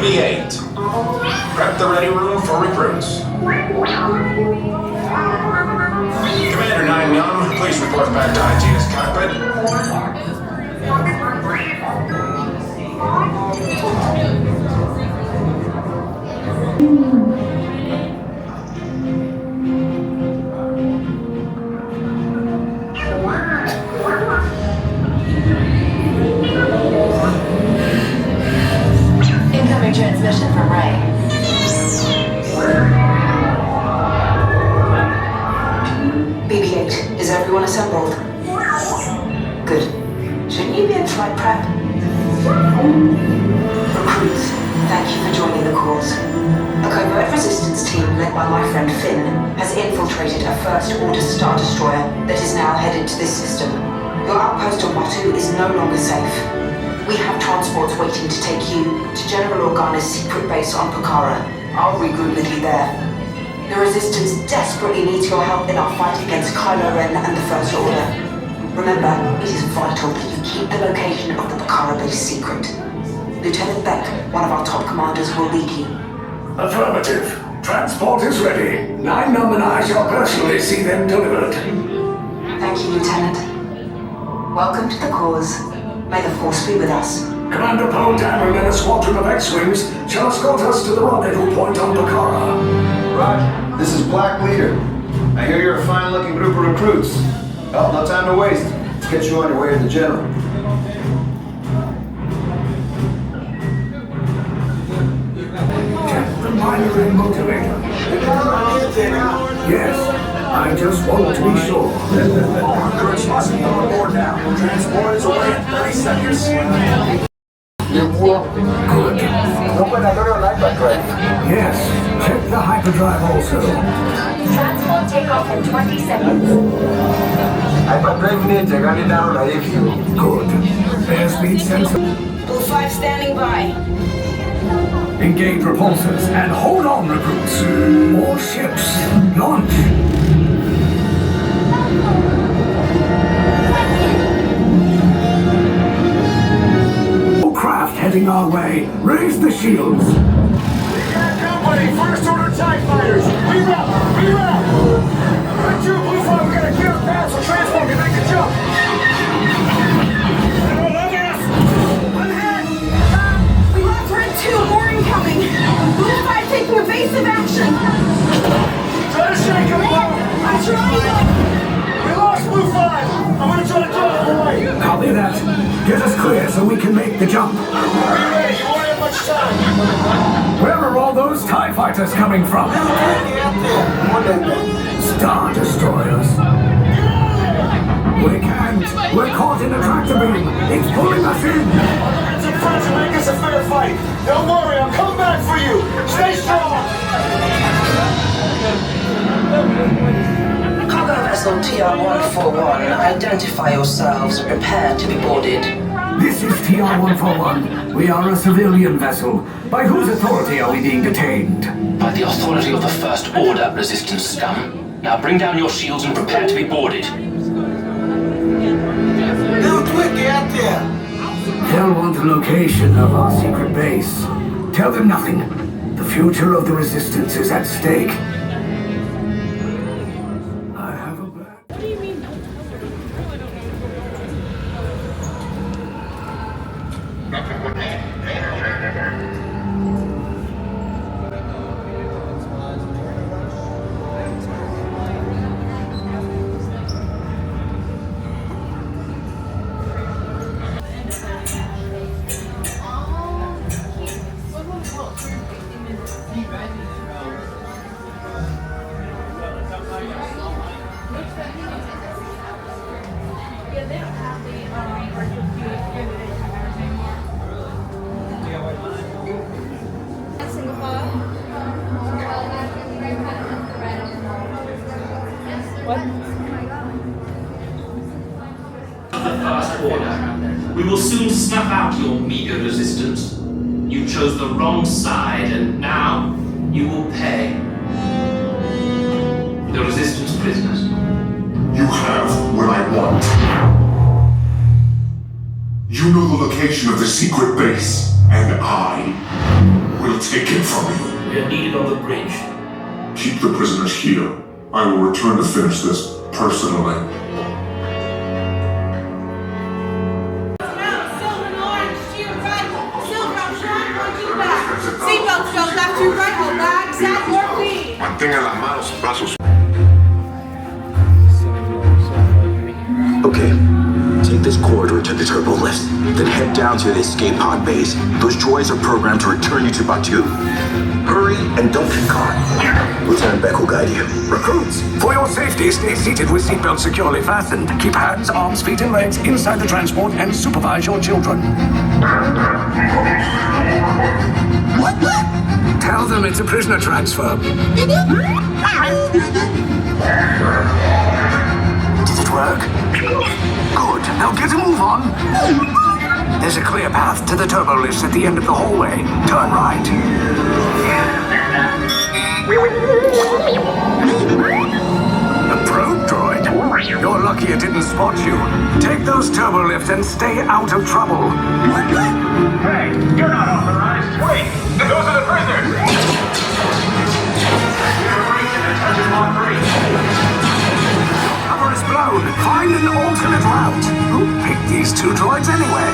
BB-8. Prep the ready room for recruits. Commander 9-Yum, please report back to IG's cockpit. Incoming transmission from Ray. BB-8, is everyone assembled? Good. Shouldn't you be in flight prep? Recruits, thank you for joining the cause. A covert resistance team led by my friend Finn has infiltrated a First Order Star Destroyer that is now headed to this system. Your outpost on Batu is no longer safe. We have transports waiting to take you to General Organa's secret base on Pokhara. I'll regroup with you there. The Resistance desperately needs your help in our fight against Kylo Ren and the First Order. Remember, it is vital that you keep the location of the Pokhara base secret. Lieutenant Beck, one of our top commanders, will lead you. Affirmative. Transport is ready. 9-Yum and I shall personally see them delivered. Thank you, Lieutenant. Welcome to the cause. May the Force be with us. Commander Poe Dameron and a squadron of X-Wings shall escort us to the rendezvous point on Pokhara. Roger. This is Black Leader. I hear you're a fine-looking group of recruits. Well, no time to waste. Let's get you on your way to the General. Check the binary motivator. Yes, I just want to be sure. Recruits must be on board now. Transport is away in 30 seconds. Good. Yes, check the hyperdrive also. Transport takeoff in 20 seconds. Good. Airspeed sensor. Bull 5 standing by. Engage repulsors and hold on, recruits. More ships. Launch. Craft heading our way. Raise the shields. Company, First Order TIE Fighters! Reroute! Reroute! Red 2, Blue 5, we got a clear path so transport can make a jump! I'm hit! We lost Red 2, more incoming! Blue 5 taking evasive action! Try to shake him up! I'm trying! We lost Blue 5! I'm gonna try to draw him away! Copy that. Get us clear so we can make the jump. Are you ready? You won't have much time! Where are all those TIE fighters coming from? Star Destroyers. We can't. We're caught in a tractor beam. It's pulling us in. It's in front to make us a fair fight! Don't worry, I'll come back for you! Stay strong! Cargo vessel TR-141, identify yourselves and prepare to be boarded. This is TR-141. We are a civilian vessel. By whose authority are we being detained? By the authority of the First Order, Resistance scum. Now bring down your shields and prepare to be boarded. They'll want the location of our secret base. Tell them nothing. The future of the Resistance is at stake. I have a bad... We will soon snuff out your meager resistance. You chose the wrong side, and now you will pay. The resistance prisoners. You have what I want. You know the location of the secret base, and I will take him from you. We are needed on the bridge. Keep the prisoners here. I will return to finish this personally. Seatbelts go left to right, hold bags at your feet. Mantengan las manos y brazos. Okay, take this corridor to the turbo lift, then head down to the escape pod base. Those droids are programmed to return you to Batu. Hurry and don't get caught. Lieutenant Beck will guide you. Recruits, for your safety, stay seated with seatbelts securely fastened. Keep hands, arms, feet, and legs inside the transport and supervise your children. What? Tell them it's a prisoner transfer. Did it work? Good. Now get a move on. There's a clear path to the turbo lifts at the end of the hallway. Turn right. A probe droid? You're lucky it didn't spot you. Take those turbo lifts and stay out of trouble. Hey, you're not authorized. Wait, those are the prisoners. Cover is blown. Find an alternate route. Who picked these two droids anyway?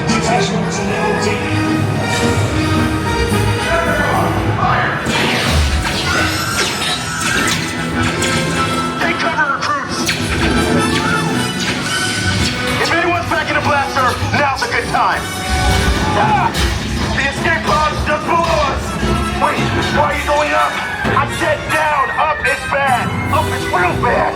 Detachments and LT. Take cover, recruits! If anyone's packing a blaster, now's a good time. Ah! The escape pod's just below us! Wait, why are you going up? I said down! Up is bad! Up is real bad!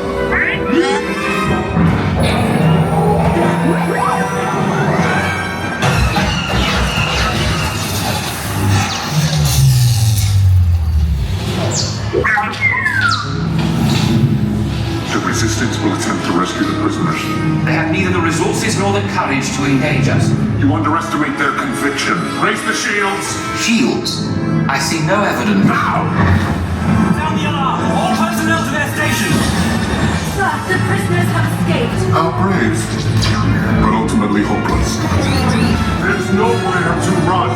The Resistance will attempt to rescue the prisoners. They have neither the resources nor the courage to engage us. You underestimate their conviction. Raise the shields! Shields? I see no evidence. Now! Sound the alarm! All personnel to their stations! Sir, the prisoners have escaped. How brave, but ultimately hopeless. There's nowhere to run.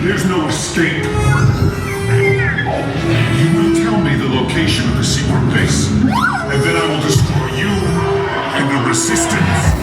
There's no escape. You will tell me the location of the secret base, and then I will destroy you and the Resistance.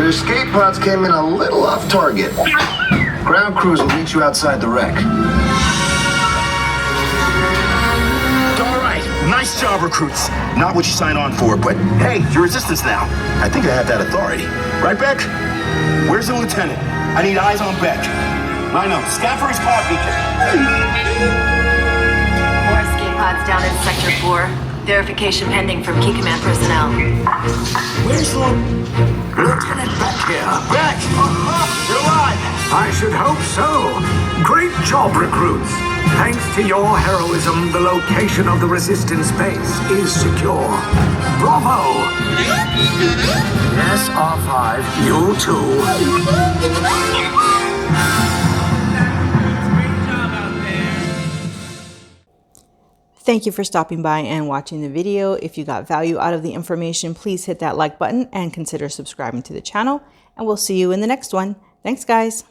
Escape pods came in a little off target. Ground crews will meet you outside the wreck. All right, nice job, recruits. Not what you signed on for, but hey, you're Resistance now. I think I have that authority. Right, Beck? Where's the lieutenant? I need eyes on Beck. Line up, scan for his pod beacon. More escape pods down in Sector 4. Verification pending from Key Command personnel. Where's Lieutenant Beck here? Beck! You're alive! I should hope so. Great job, recruits. Thanks to your heroism, the location of the Resistance base is secure. Bravo! Yes, R5, you too. Thank you for stopping by and watching the video. If you got value out of the information, please hit that like button and consider subscribing to the channel. And we'll see you in the next one. Thanks, guys.